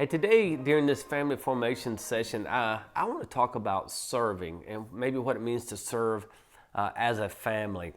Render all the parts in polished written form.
Hey, today during this family formation session, I want to talk about serving and maybe what it means to serve as a family.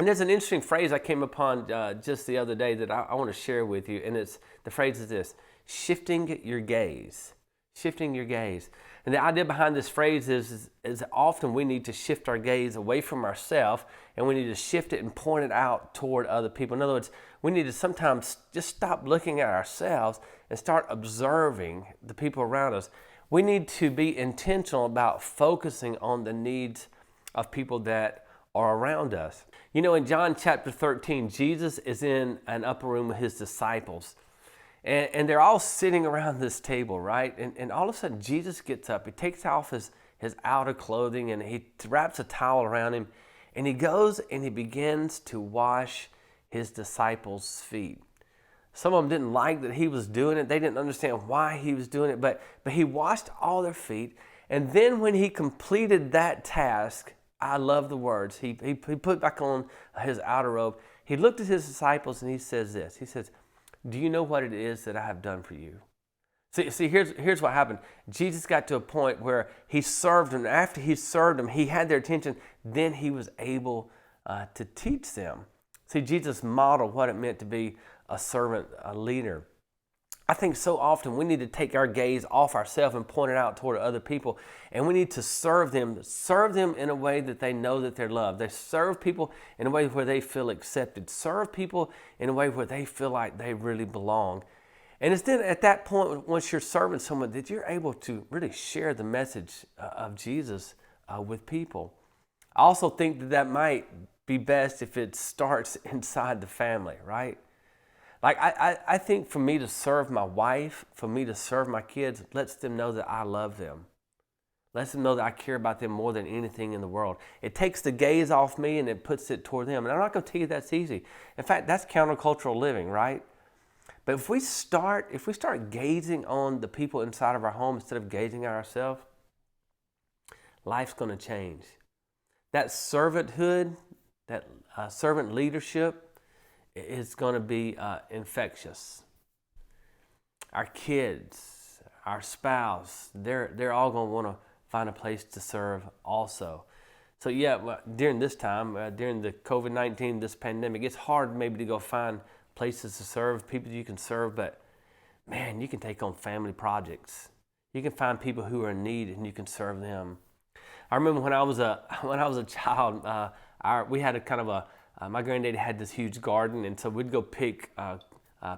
And there's an interesting phrase I came upon just the other day that I want to share with you, and the phrase is this: shifting your gaze. Shifting your gaze. And the idea behind this phrase is often we need to shift our gaze away from ourselves and we need to shift it and point it out toward other people. In other words, we need to sometimes just stop looking at ourselves and start observing the people around us. We need to be intentional about focusing on the needs of people that are around us. You know, in John chapter 13, Jesus is in an upper room with his disciples. And they're all sitting around this table, right? And all of a sudden, Jesus gets up. He takes off his outer clothing and he wraps a towel around him. And he goes and he begins to wash his disciples' feet. Some of them didn't like that he was doing it. They didn't understand why he was doing it. But he washed all their feet. And then when he completed that task, I love the words. He put back on his outer robe. He looked at his disciples and he says this. He says, "Do you know what it is that I have done for you?" See, here's what happened. Jesus got to a point where he served them. After he served them, he had their attention. Then he was able to teach them. See, Jesus modeled what it meant to be a servant, a leader. I think so often we need to take our gaze off ourselves and point it out toward other people. And we need to serve them in a way that they know that they're loved. They serve people in a way where they feel accepted. Serve people in a way where they feel like they really belong. And it's then at that point, once you're serving someone, that you're able to really share the message of Jesus with people. I also think that might be best if it starts inside the family, right? Like I think for me to serve my wife, for me to serve my kids, lets them know that I love them. Lets them know that I care about them more than anything in the world. It takes the gaze off me and it puts it toward them. And I'm not going to tell you that's easy. In fact, that's countercultural living, right? But if we start gazing on the people inside of our home instead of gazing at ourselves, life's going to change. That servanthood, that servant leadership, is going to be infectious. Our kids, our spouse, they're all going to want to find a place to serve also. So yeah, during this time, during the COVID-19, this pandemic, it's hard maybe to go find places to serve, people you can serve, but man, you can take on family projects. You can find people who are in need and you can serve them. I remember when I was a child, we had a kind of a my granddaddy had this huge garden, and so we'd go pick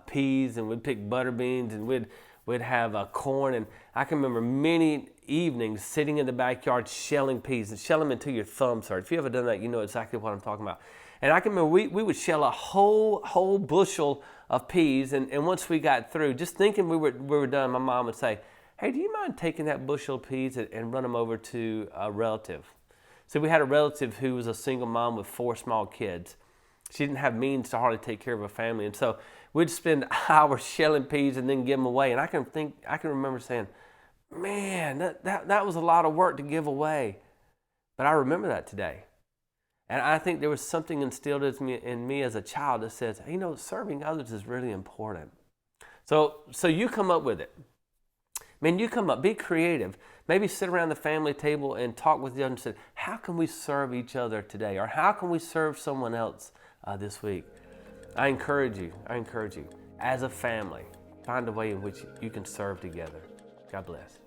peas, and we'd pick butter beans, and we'd have corn. And I can remember many evenings sitting in the backyard shelling peas and shell them until your thumbs hurt. If you ever done that, you know exactly what I'm talking about. And I can remember we would shell a whole bushel of peas, and once we got through, just thinking we were done, my mom would say, "Hey, do you mind taking that bushel of peas and run them over to a relative?" So we had a relative who was a single mom with 4 small kids. She didn't have means to hardly take care of a family. And so we'd spend hours shelling peas and then give them away. And I can remember saying, man, that was a lot of work to give away. But I remember that today. And I think there was something instilled in me as a child that says, hey, serving others is really important. So you come up with it. Man, you come up, be creative. Maybe sit around the family table and talk with each other and say, how can we serve each other today? Or how can we serve someone else this week? I encourage you, as a family, find a way in which you can serve together. God bless.